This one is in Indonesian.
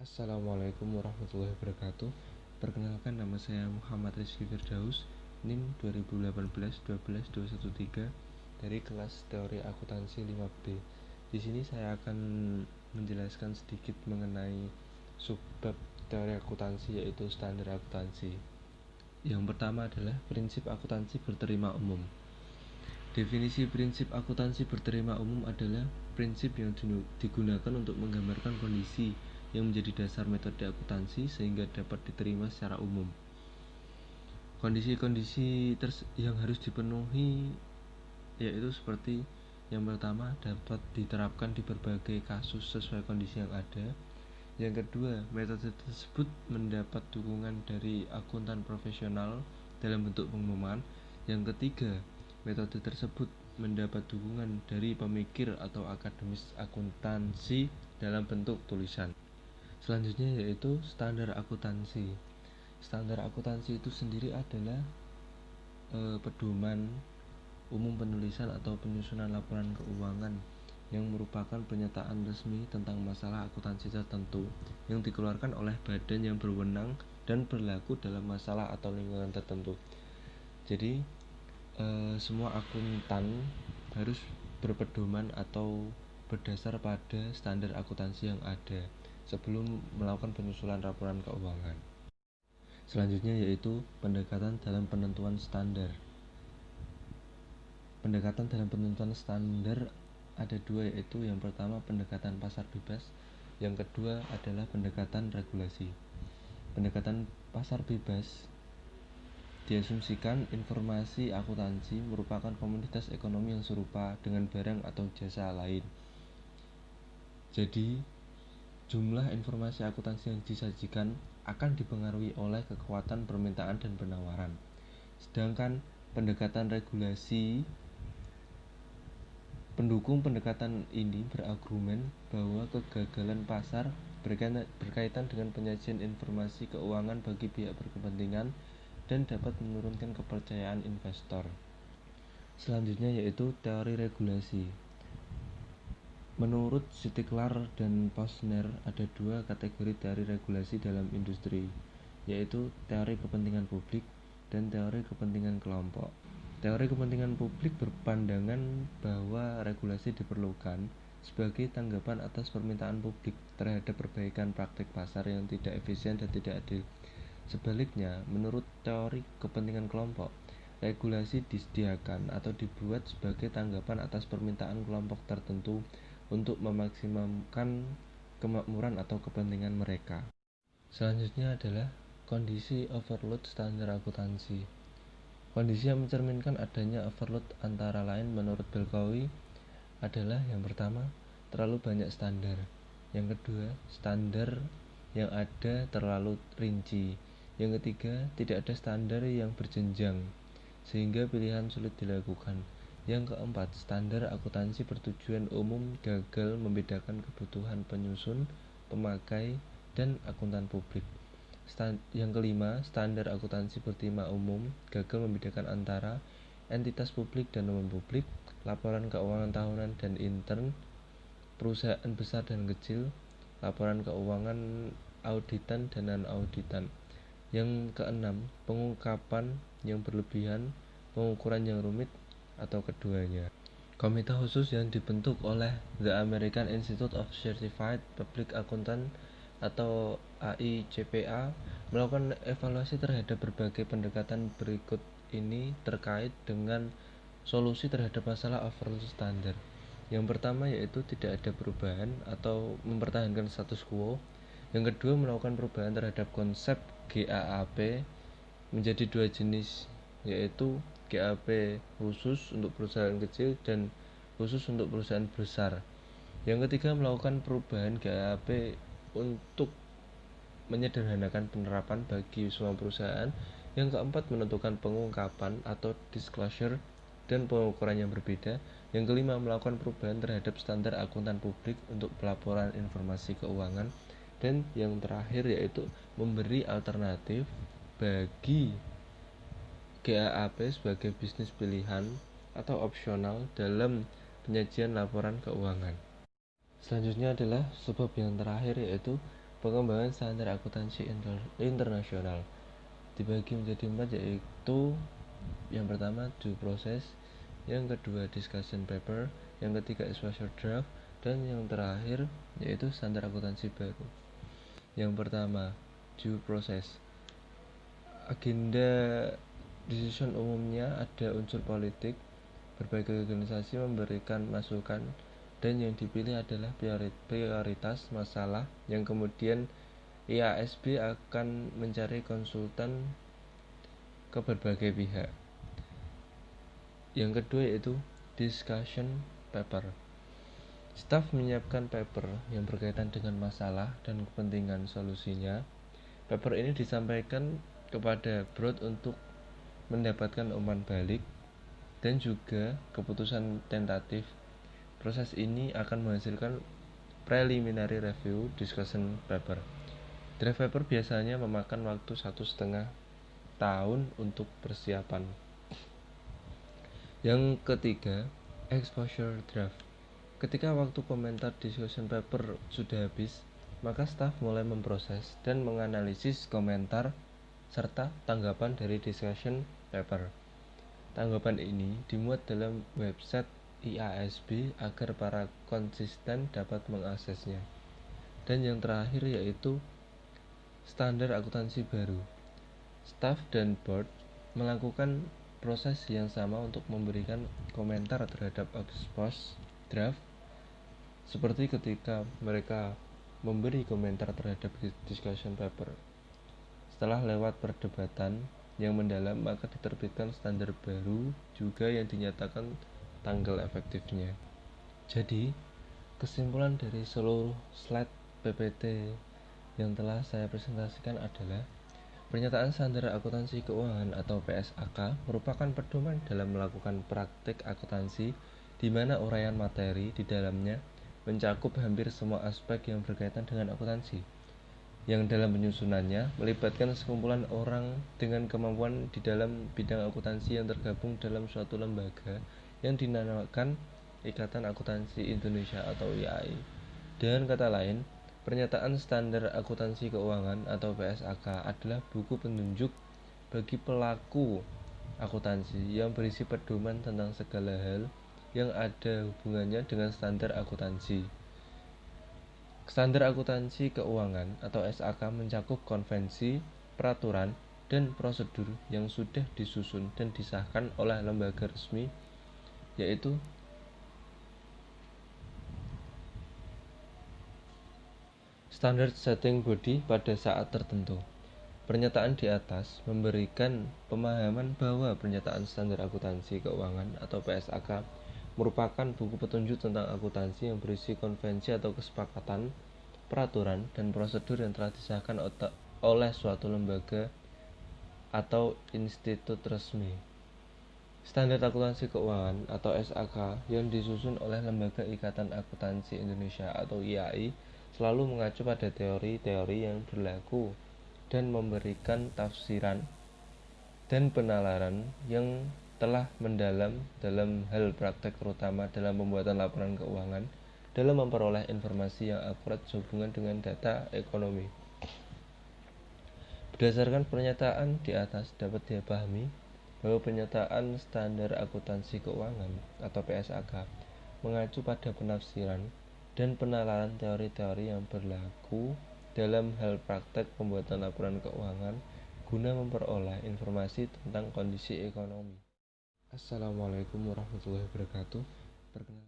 Assalamualaikum warahmatullahi wabarakatuh. Perkenalkan, nama saya Muhammad Rizky Firdaus, NIM 2018-12-213 dari kelas Teori Akuntansi 5B. Di sini saya akan menjelaskan sedikit mengenai subbab teori akuntansi, yaitu standar akuntansi. Yang pertama adalah prinsip akuntansi berterima umum. Definisi prinsip akuntansi berterima umum adalah prinsip yang digunakan untuk menggambarkan kondisi yang menjadi dasar metode akuntansi sehingga dapat diterima secara umum. Kondisi-kondisi yang harus dipenuhi yaitu seperti yang pertama, dapat diterapkan di berbagai kasus sesuai kondisi yang ada. Yang kedua, metode tersebut mendapat dukungan dari akuntan profesional dalam bentuk pengumuman. Yang ketiga, metode tersebut mendapat dukungan dari pemikir atau akademis akuntansi dalam bentuk tulisan. Selanjutnya yaitu standar akuntansi. Standar akuntansi itu sendiri adalah pedoman umum penulisan atau penyusunan laporan keuangan yang merupakan pernyataan resmi tentang masalah akuntansi tertentu yang dikeluarkan oleh badan yang berwenang dan berlaku dalam masalah atau lingkungan tertentu. Jadi semua akuntan harus berpedoman atau berdasar pada standar akuntansi yang ada sebelum melakukan penyusunan laporan keuangan. Selanjutnya yaitu pendekatan dalam penentuan standar. Pendekatan dalam penentuan standar ada dua, yaitu yang pertama pendekatan pasar bebas, yang kedua adalah pendekatan regulasi. Pendekatan pasar bebas diasumsikan informasi akuntansi merupakan komoditas ekonomi yang serupa dengan barang atau jasa lain. Jadi, jumlah informasi akuntansi yang disajikan akan dipengaruhi oleh kekuatan permintaan dan penawaran. Sedangkan pendekatan regulasi, pendukung pendekatan ini berargumen bahwa kegagalan pasar berkaitan dengan penyajian informasi keuangan bagi pihak berkepentingan dan dapat menurunkan kepercayaan investor. Selanjutnya yaitu teori regulasi. Menurut Stigler dan Posner, ada dua kategori teori regulasi dalam industri, yaitu teori kepentingan publik dan teori kepentingan kelompok. Teori kepentingan publik berpandangan bahwa regulasi diperlukan sebagai tanggapan atas permintaan publik terhadap perbaikan praktik pasar yang tidak efisien dan tidak adil. Sebaliknya, menurut teori kepentingan kelompok, regulasi disediakan atau dibuat sebagai tanggapan atas permintaan kelompok tertentu untuk memaksimalkan kemakmuran atau kepentingan mereka. Selanjutnya adalah kondisi overload standar akuntansi. Kondisi yang mencerminkan adanya overload antara lain menurut Belkowi adalah yang pertama, terlalu banyak standar. Yang kedua, standar yang ada terlalu rinci. Yang ketiga, tidak ada standar yang berjenjang sehingga pilihan sulit dilakukan. Yang keempat, standar akuntansi bertujuan umum gagal membedakan kebutuhan penyusun, pemakai, dan akuntan publik. Yang kelima, standar akuntansi bertema umum gagal membedakan antara entitas publik dan non-publik, laporan keuangan tahunan dan intern, perusahaan besar dan kecil, laporan keuangan auditan dan non-auditan. Yang keenam, pengungkapan yang berlebihan, pengukuran yang rumit, atau keduanya. Komite khusus yang dibentuk oleh The American Institute of Certified Public Accountant atau AICPA melakukan evaluasi terhadap berbagai pendekatan berikut ini terkait dengan solusi terhadap masalah overload standar. Yang pertama yaitu tidak ada perubahan atau mempertahankan status quo. Yang kedua, melakukan perubahan terhadap konsep GAAP menjadi dua jenis, yaitu GAAP khusus untuk perusahaan kecil dan khusus untuk perusahaan besar. Yang ketiga, melakukan perubahan GAAP untuk menyederhanakan penerapan bagi semua perusahaan. Yang keempat, menentukan pengungkapan atau disclosure dan pengukuran yang berbeda. Yang kelima, melakukan perubahan terhadap standar akuntan publik untuk pelaporan informasi keuangan. Dan yang terakhir yaitu memberi alternatif bagi GAAP sebagai bisnis pilihan atau opsional dalam penyajian laporan keuangan. Selanjutnya adalah sebab yang terakhir, yaitu Pengembangan standar akuntansi internasional dibagi menjadi 4, yaitu yang pertama due process, yang kedua discussion paper, yang ketiga exposure draft, dan yang terakhir yaitu standar akuntansi baru. Yang pertama, due process. Agenda decision umumnya ada unsur politik, berbagai organisasi memberikan masukan, dan yang dipilih adalah prioritas masalah yang kemudian IASB akan mencari konsultan ke berbagai pihak. Yang kedua yaitu discussion paper. Staf menyiapkan paper yang berkaitan dengan masalah dan kepentingan solusinya. Paper ini disampaikan kepada board untuk mendapatkan umpan balik dan juga keputusan tentatif. Proses ini akan menghasilkan preliminary review discussion paper. Draft paper biasanya memakan waktu 1,5 tahun untuk persiapan. Yang ketiga, exposure draft. Ketika waktu komentar discussion paper sudah habis, maka staf mulai memproses dan menganalisis komentar serta tanggapan dari discussion paper. Tanggapan ini dimuat dalam website IASB agar para konsisten dapat mengaksesnya. Dan yang terakhir yaitu standar akuntansi baru. Staf dan board melakukan proses yang sama untuk memberikan komentar terhadap expose draft, seperti ketika mereka memberi komentar terhadap discussion paper. Setelah lewat perdebatan yang mendalam, maka diterbitkan standar baru juga yang dinyatakan tanggal efektifnya. Jadi, kesimpulan dari seluruh slide PPT yang telah saya presentasikan adalah pernyataan standar akuntansi keuangan atau PSAK merupakan pedoman dalam melakukan praktik akuntansi di mana uraian materi di dalamnya mencakup hampir semua aspek yang berkaitan dengan akuntansi, yang dalam penyusunannya melibatkan sekumpulan orang dengan kemampuan di dalam bidang akuntansi yang tergabung dalam suatu lembaga yang dinamakan Ikatan Akuntansi Indonesia atau IAI. Dengan kata lain, pernyataan standar akuntansi keuangan atau PSAK adalah buku penunjuk bagi pelaku akuntansi yang berisi pedoman tentang segala hal yang ada hubungannya dengan standar akuntansi. Standar akuntansi keuangan atau SAK mencakup konvensi, peraturan, dan prosedur yang sudah disusun dan disahkan oleh lembaga resmi, yaitu standard setting body pada saat tertentu. Pernyataan di atas memberikan pemahaman bahwa pernyataan standar akuntansi keuangan atau PSAK merupakan buku petunjuk tentang akuntansi yang berisi konvensi atau kesepakatan, peraturan, dan prosedur yang telah disahkan oleh suatu lembaga atau institut resmi. Standar akuntansi keuangan atau SAK yang disusun oleh Lembaga Ikatan Akuntansi Indonesia atau IAI selalu mengacu pada teori-teori yang berlaku dan memberikan tafsiran dan penalaran yang telah mendalam dalam hal praktek, terutama dalam pembuatan laporan keuangan, dalam memperoleh informasi yang akurat sehubungan dengan data ekonomi. Berdasarkan pernyataan di atas dapat dipahami bahwa pernyataan standar akuntansi keuangan atau PSAK mengacu pada penafsiran dan penalaran teori-teori yang berlaku dalam hal praktek pembuatan laporan keuangan guna memperoleh informasi tentang kondisi ekonomi. Assalamualaikum warahmatullahi wabarakatuh.